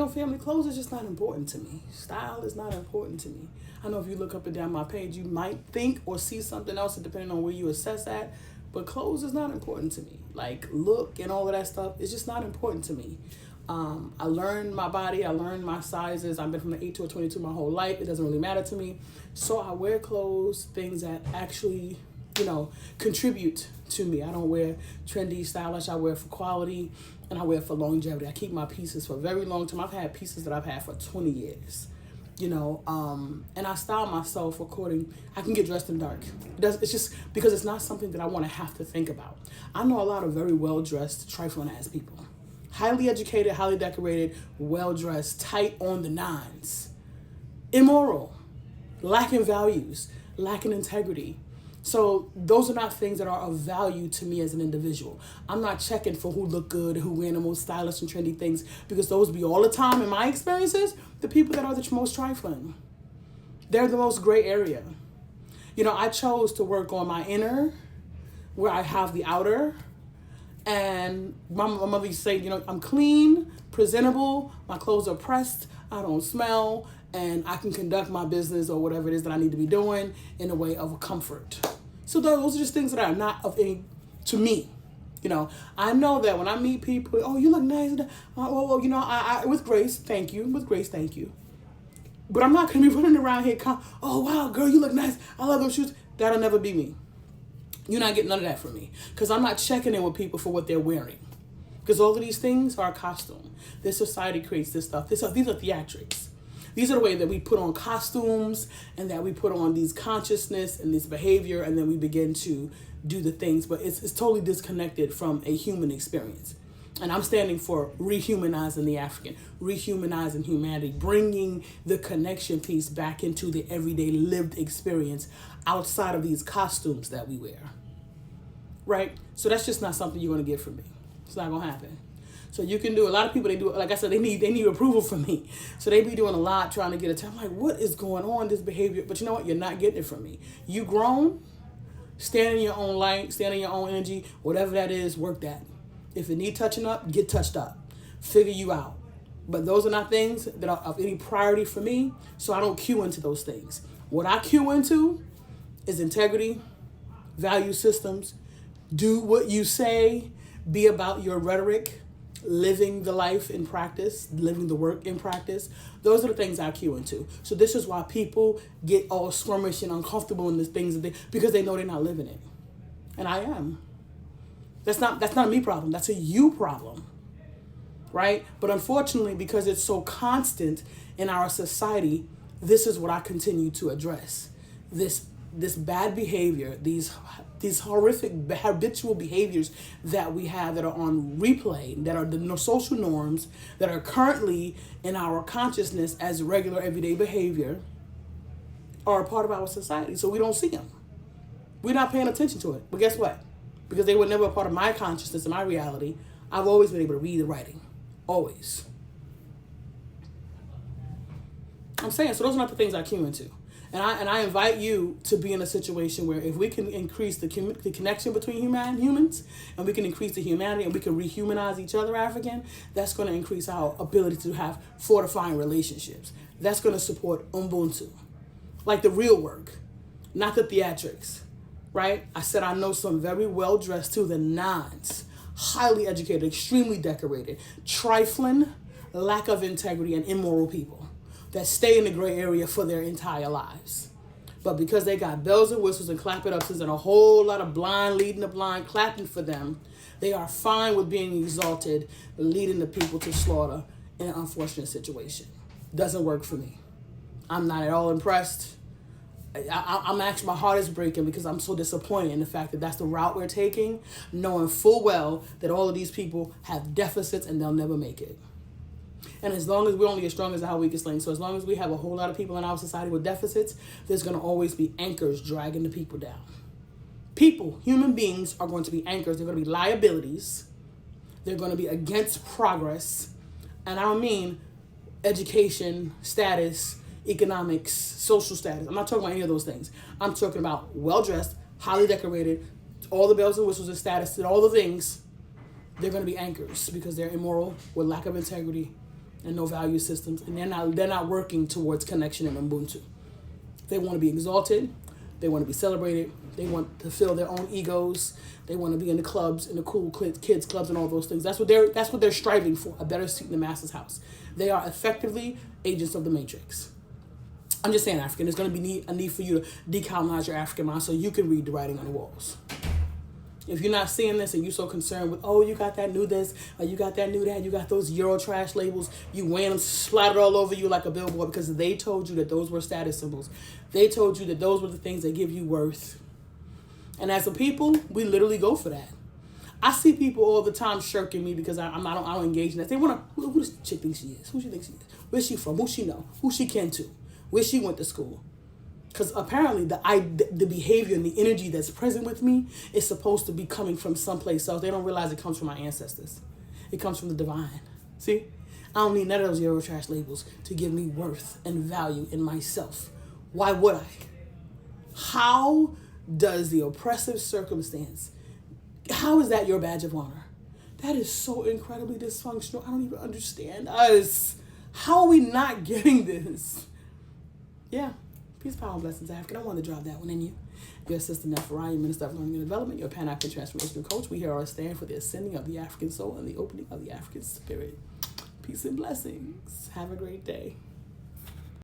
family, clothes is just not important to me. Style is not important to me. I know if you look up and down my page, you might think or see something else depending on where you assess at. But clothes is not important to me. Like look and all of that stuff is just not important to me. I learned my body. I learned my sizes. I've been from an 8 to a 22 my whole life. It doesn't really matter to me. So I wear clothes, things that actually, contribute to me. I don't wear trendy, stylish. I wear for quality and I wear for longevity. I keep my pieces for a very long time. I've had pieces that I've had for 20 years. And I style myself according. I can get dressed in dark. It's just because it's not something that I want to have to think about. I know a lot of very well dressed, trifling ass people, highly educated, highly decorated, well dressed, tight on the nines, immoral, lacking values, lacking integrity. So those are not things that are of value to me as an individual. I'm not checking for who look good, who wear the most stylish and trendy things, because those be all the time in my experiences, the people that are the most trifling. They're the most gray area. I chose to work on my inner, where I have the outer. And my mother used to say, I'm clean, presentable, my clothes are pressed, I don't smell, and I can conduct my business or whatever it is that I need to be doing in a way of comfort. So those are just things that are not of any to me. I know that when I meet people, oh, you look nice. I with grace, thank you. With grace, thank you. But I'm not going to be running around here, oh, wow, girl, you look nice. I love those shoes. That'll never be me. You're not getting none of that from me because I'm not checking in with people for what they're wearing. Because all of these things are a costume. This society creates this stuff. These are theatrics. These are the way that we put on costumes and that we put on these consciousness and this behavior, and then we begin to do the things. But it's totally disconnected from a human experience. And I'm standing for rehumanizing the African, rehumanizing humanity, bringing the connection piece back into the everyday lived experience outside of these costumes that we wear. Right? So that's just not something you're going to get from me. It's not going to happen. So you can do, a lot of people, they do, like I said, they need approval from me. So they be doing a lot trying to get attention. I'm like, what is going on, this behavior? But you know what? You're not getting it from me. You grown, stand in your own light, stand in your own energy, whatever that is, work that. If it need touching up, get touched up. Figure you out. But those are not things that are of any priority for me, so I don't cue into those things. What I cue into is integrity, value systems, do what you say, be about your rhetoric, living the life in practice, living the work in practice. Those are the things I cue into. So this is why people get all squirmish and uncomfortable in the things because they know they're not living it. And I am. That's not a me problem. That's a you problem, right? But unfortunately, because it's so constant in our society, this is what I continue to address. This bad behavior, these horrific habitual behaviors that we have that are on replay, that are the social norms, that are currently in our consciousness as regular everyday behavior, are a part of our society. So we don't see them. We're not paying attention to it. But guess what? Because they were never a part of my consciousness and my reality, I've always been able to read the writing. Always. I'm saying, so those are not the things I cue into. And I invite you to be in a situation where if we can increase the connection between humans, and we can increase the humanity, and we can rehumanize each other, African, that's going to increase our ability to have fortifying relationships. That's going to support Ubuntu. Like the real work, not the theatrics. Right? I said I know some very well dressed to the nines, highly educated, extremely decorated, trifling, lack of integrity, and immoral people that stay in the gray area for their entire lives. But because they got bells and whistles and clap it up and a whole lot of blind leading the blind clapping for them, they are fine with being exalted, leading the people to slaughter in an unfortunate situation. Doesn't work for me. I'm not at all impressed. I'm actually, my heart is breaking because I'm so disappointed in the fact that that's the route we're taking, knowing full well that all of these people have deficits and they'll never make it. And as long as we're only as strong as our weakest link, so as long as we have a whole lot of people in our society with deficits, there's going to always be anchors dragging the people down. People, human beings, are going to be anchors. They're going to be liabilities. They're going to be against progress. And I don't mean education, status, economics, social status. I'm not talking about any of those things. I'm talking about well-dressed, highly decorated, all the bells and whistles and status and all the things. They're going to be anchors because they're immoral with lack of integrity and no value systems, and they're not working towards connection and Ubuntu. They want to be exalted, they want to be celebrated, they want to fill their own egos, they want to be in the clubs, in the cool kids clubs and all those things. That's what they're striving for, a better seat in the master's house. They are effectively agents of the matrix. I'm just saying, African, there's going to be a need for you to decolonize your African mind so you can read the writing on the walls. If you're not seeing this and you're so concerned with, oh, you got that new this, or you got that new that, you got those Euro trash labels, you wearing them splattered all over you like a billboard because they told you that those were status symbols. They told you that those were the things that give you worth. And as a people, we literally go for that. I see people all the time shirking me because I don't engage in that. They want to, who this chick thinks she is? Who she thinks she is? Where's she from? Who she know? Who she kin to? Where she went to school? Because apparently the behavior and the energy that's present with me is supposed to be coming from someplace else. They don't realize it comes from my ancestors. It comes from the divine. See? I don't need none of those Euro trash labels to give me worth and value in myself. Why would I? How does the oppressive circumstance, how is that your badge of honor? That is so incredibly dysfunctional. I don't even understand us. How are we not getting this? Yeah. Peace, power, and blessings, African. I wanted to drop that one in you. Your sister, Neferai, Minister of Learning and Development, your Pan-African Transformational Coach. We here are stand for the ascending of the African soul and the opening of the African spirit. Peace and blessings. Have a great day.